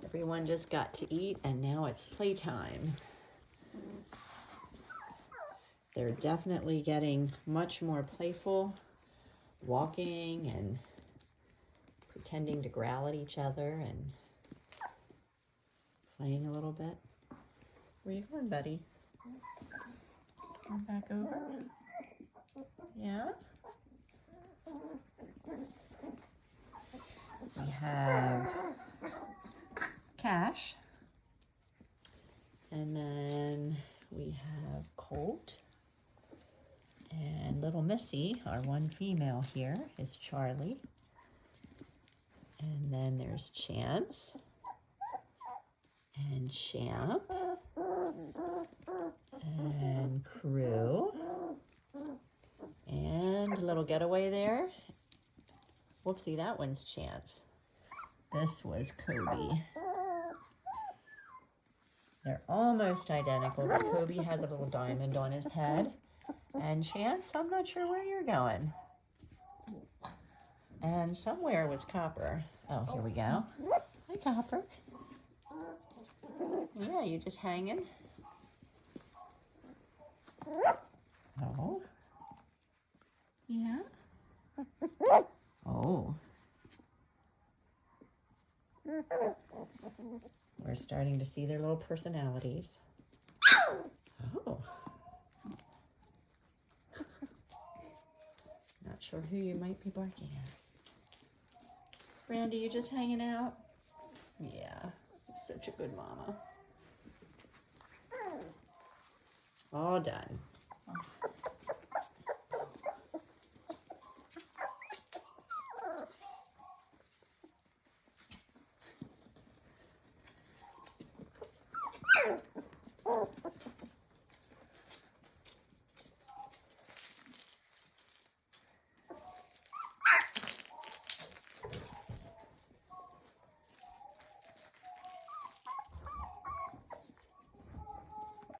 Everyone just got to eat and now it's playtime. They're definitely getting much more playful, walking and pretending to growl at each other and playing a little bit. Where you going, buddy? Come back over? Yeah? We have Cash. And then we have Colt. And little Missy, our one female here, is Charlie. And then there's Chance. And Champ. And Crew. And a little getaway there. Whoopsie, that one's Chance. This was Kobe. They're almost identical, but Kobe has a little diamond on his head. And Chance, I'm not sure where you're going. And somewhere was Copper. Oh, here we go. Hi, Copper. Yeah, you just hanging? Oh. Yeah? Oh. We're starting to see their little personalities. Oh. Not sure who you might be barking at. Brandy, you just hanging out? Yeah, you're such a good mama. All done.